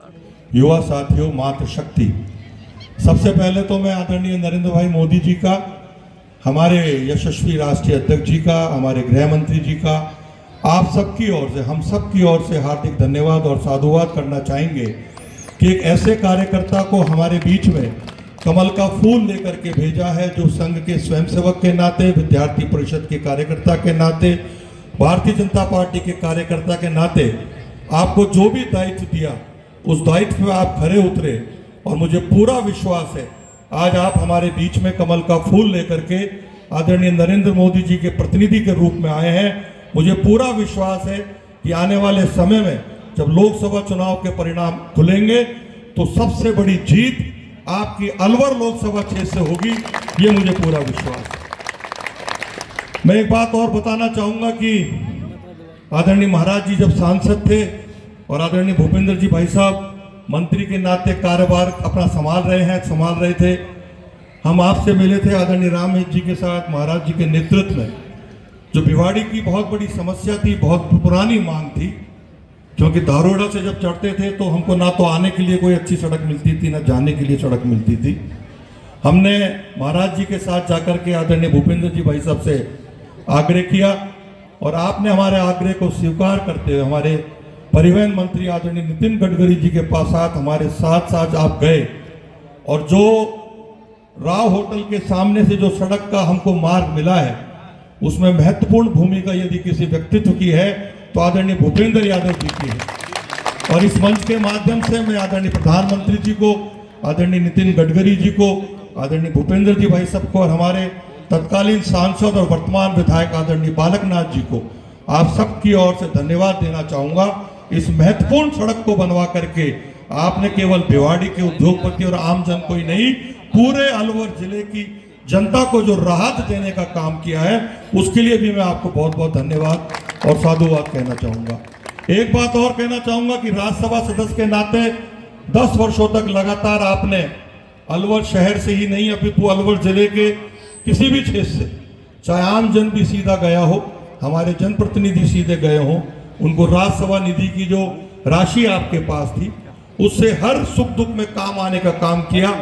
युवा साथियों, मातृशक्ति। सबसे पहले तो मैं आदरणीय नरेंद्र भाई मोदी जी का, हमारे यशस्वी राष्ट्रीय अध्यक्ष जी का, हमारे गृह मंत्री जी का, आप सबकी ओर से, हम सब की ओर से हार्दिक धन्यवाद और साधुवाद करना चाहेंगे कि एक ऐसे कार्यकर्ता को हमारे बीच में कमल का फूल लेकर के भेजा है, जो संघ के स्वयंसेवक के नाते, विद्यार्थी परिषद के कार्यकर्ता के नाते, भारतीय जनता पार्टी के कार्यकर्ता के नाते आपको जो भी दायित्व दिया उस दायित्व में आप खरे उतरे। और मुझे पूरा विश्वास है आज आप हमारे बीच में कमल का फूल लेकर के आदरणीय नरेंद्र मोदी जी के प्रतिनिधि के रूप में आए हैं। मुझे पूरा विश्वास है कि आने वाले समय में जब लोकसभा चुनाव के परिणाम खुलेंगे तो सबसे बड़ी जीत आपकी अलवर लोकसभा क्षेत्र से होगी, ये मुझे पूरा विश्वास है। मैं एक बात और बताना चाहूंगा कि आदरणीय महाराज जी जब सांसद थे और आदरणीय भूपेंद्र जी भाई साहब मंत्री के नाते कार्यभार अपना संभाल रहे थे, हम आपसे मिले थे आदरणीय राम जी के साथ, महाराज जी के नेतृत्व में। जो भिवाड़ी की बहुत बड़ी समस्या थी, बहुत पुरानी मांग थी, क्योंकि धारोड़ा से जब चढ़ते थे तो हमको ना तो आने के लिए कोई अच्छी सड़क मिलती थी, ना जाने के लिए सड़क मिलती थी। हमने महाराज जी के साथ जाकर के आदरणीय भूपेंद्र जी भाई साहब से आग्रह किया और आपने हमारे आग्रह को स्वीकार करते हुए हमारे परिवहन मंत्री आदरणीय नितिन गडकरी जी के पास हमारे साथ आप गए और जो राव होटल के सामने से जो सड़क का हमको मार्ग मिला है उसमें महत्वपूर्ण भूमिका यदि किसी व्यक्तित्व की है तो आदरणीय भूपेंद्र यादव जी की है। और इस मंच के माध्यम से मैं आदरणीय प्रधानमंत्री जी को, आदरणीय नितिन गडकरी जी को, आदरणीय भूपेंद्र जी भाई साहब को और हमारे तत्कालीन सांसद और वर्तमान विधायक आदरणीय बालकनाथ जी को आप सबकी ओर से धन्यवाद देना चाहूंगा। इस महत्वपूर्ण सड़क को बनवा करके आपने केवल भिवाड़ी के उद्योगपति और आम जन को ही नहीं, पूरे अलवर जिले की जनता को जो राहत देने का काम किया है उसके लिए भी मैं आपको बहुत बहुत धन्यवाद और साधुवाद कहना चाहूंगा। एक बात और कहना चाहूंगा कि राज्यसभा सदस्य के नाते 10 वर्षों तक लगातार आपने अलवर शहर से ही नहीं अपितु अलवर जिले के किसी भी क्षेत्र से, चाहे आम जन भी सीधा गया हो, हमारे जनप्रतिनिधि सीधे गए हों, उनको राज्यसभा निधि की जो राशि आपके पास थी उससे हर सुख दुख में काम आने का काम किया।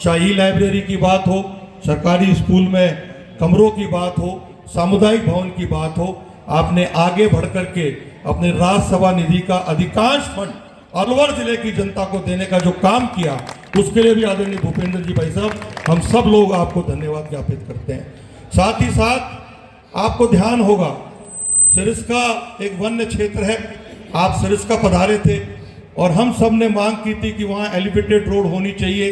चाहे लाइब्रेरी की बात हो, सरकारी स्कूल में कमरों की बात हो, सामुदायिक भवन की बात हो, आपने आगे बढ़ करके अपने राज्यसभा निधि का अधिकांश फंड अलवर जिले की जनता को देने का जो काम किया उसके लिए भी आदरणीय भूपेंद्र जी भाई साहब हम सब लोग आपको धन्यवाद ज्ञापित करते हैं। साथ ही साथ आपको ध्यान होगा सिरिस्का एक वन्य क्षेत्र है, आप सिरिस्का पधारे थे और हम सब ने मांग की थी कि वहाँ एलिवेटेड रोड होनी चाहिए।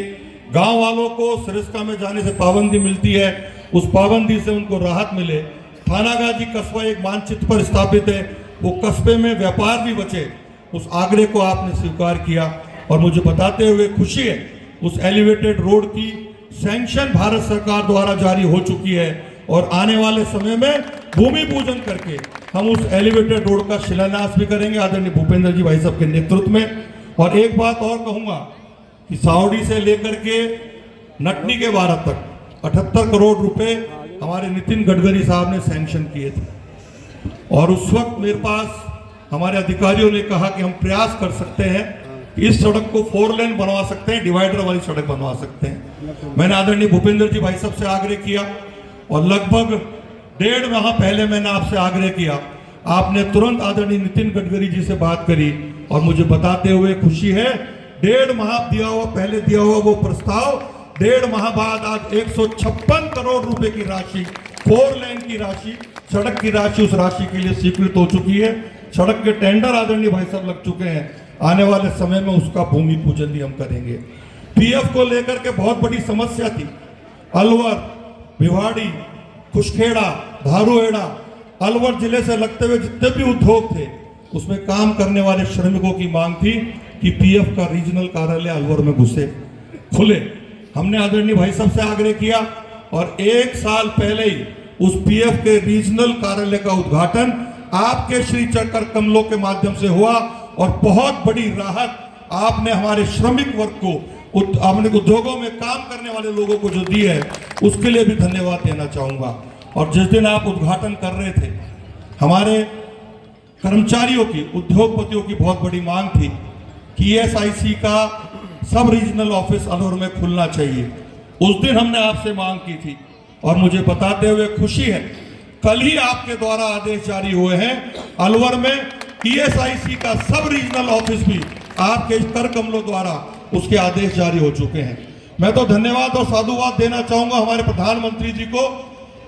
गांव वालों को सिरिस्का में जाने से पाबंदी मिलती है, उस पाबंदी से उनको राहत मिले। थानागाजी कस्बा एक मानचित्र पर स्थापित है, वो कस्बे में व्यापार भी बचे, उस आग्रह को आपने स्वीकार किया और मुझे बताते हुए खुशी है उस एलिवेटेड रोड की सैंक्शन भारत सरकार द्वारा जारी हो चुकी है और आने वाले समय में भूमि पूजन करके हम उस एलिवेटेड रोड का शिलान्यास भी करेंगे आदरणीय भूपेंद्र जी भाई साहब के नेतृत्व में। और एक बात और कहूंगा कि सावड़ी से लेकर के नटनी के बारह तक 78 करोड़ रुपए हमारे नितिन गडकरी साहब ने सैंक्शन किए थे और उस वक्त मेरे पास हमारे अधिकारियों ने कहा कि हम प्रयास कर सकते हैं कि इस सड़क को 4 लेन बनवा सकते हैं, डिवाइडर वाली सड़क बनवा सकते हैं। मैंने आदरणीय भूपेंद्र जी भाई साहब से आग्रह किया और लगभग 1.5 माह पहले मैंने आपसे आग्रह किया, आपने तुरंत आदरणीय नितिन गडकरी जी से बात करी और मुझे बताते हुए खुशी है 1.5 माह पहले दिया हुआ वो प्रस्ताव 1.5 माह बाद आज 156 करोड़ रुपए की राशि, 4 लेन की राशि, सड़क की राशि उस राशि के लिए स्वीकृत हो चुकी है। सड़क के टेंडर आदरणीय भाई साहब लग चुके हैं, आने वाले समय में उसका भूमि पूजन भी हम करेंगे। पीएफ को लेकर के बहुत बड़ी समस्या थी, अलवर, भिवाड़ी, खुशखेड़ा, धारूहेड़ा, अलवर जिले से लगते हुए जितने भी उद्योग थे उसमें काम करने वाले श्रमिकों की मांग थी कि पीएफ का रीजनल कार्यालय अलवर में खुले। हमने आदरणीय भाई साहब से आग्रह किया और 1 साल पहले ही उस पीएफ के रीजनल कार्यालय का उद्घाटन आपके श्री चक्र कमलों के माध्यम से हुआ और बहुत बड़ी राहत आपने हमारे श्रमिक वर्ग को, अपने उद्योगों में काम करने वाले लोगों को जो दी है उसके लिए भी धन्यवाद देना चाहूंगा। और जिस दिन आप उद्घाटन कर रहे थे, हमारे कर्मचारियों की, उद्योगपतियों की बहुत बड़ी मांग थी कि ESIC का सब रीजनल ऑफिस अलवर में खुलना चाहिए। उस दिन हमने आपसे मांग की थी और मुझे बताते हुए खुशी है, कल ही आपके द्वारा आदेश जारी हुए हैं, अलवर में ESIC का सब रीजनल ऑफिस भी आपके कर कमलों द्वारा उसके आदेश जारी हो चुके हैं। मैं तो धन्यवाद और साधुवाद देना चाहूंगा हमारे प्रधानमंत्री जी को।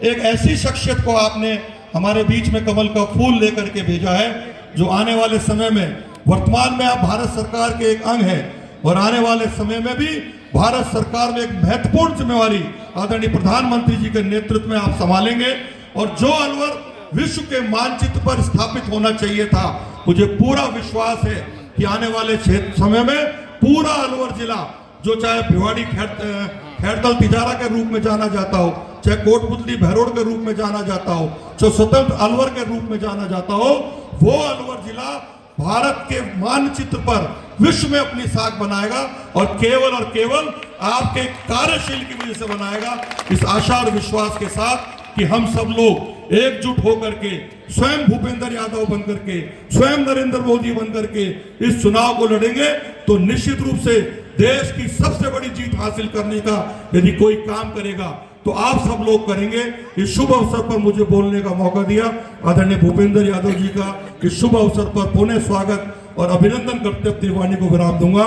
एक ऐसी शख्सियत को आपने हमारे बीच में कमल का फूल लेकर के भेजा है, जो आने वाले समय में, वर्तमान में आप भारत सरकार के एक अंग हैं और आने वाले समय में भी भारत सरकार में एक महत्वपूर्ण जिम्मेवारी आदरणीय प्रधानमंत्री जी के नेतृत्व में आप संभालेंगे। और जो अलवर विश्व के मानचित्र पर स्थापित होना चाहिए था, मुझे पूरा विश्वास है कि आने वाले समय में पूरा अलवर जिला, जो चाहे भिवाड़ी खैरतल तिजारा के रूप में जाना जाता हो, चाहे कोटपुतली भैरोड़ के रूप में जाना जाता हो, चाहे स्वतंत्र अलवर के रूप में जाना जाता हो, वो अलवर जिला भारत के मानचित्र पर विश्व में अपनी साख बनाएगा और केवल आपके कार्यशील की वजह से बनाएगा। इस आशा और विश्वास के साथ कि हम सब लोग एकजुट होकर के स्वयं भूपेंद्र यादव बनकर के, स्वयं नरेंद्र मोदी बनकर के इस चुनाव को लड़ेंगे, तो निश्चित रूप से देश की सबसे बड़ी जीत हासिल करने का यदि कोई काम करेगा तो आप सब लोग करेंगे। इस शुभ अवसर पर मुझे बोलने का मौका दिया आदरणीय भूपेंद्र यादव जी का इस शुभ अवसर पर पुनः स्वागत और अभिनंदन करते अपनी वाणी को विराम दूंगा।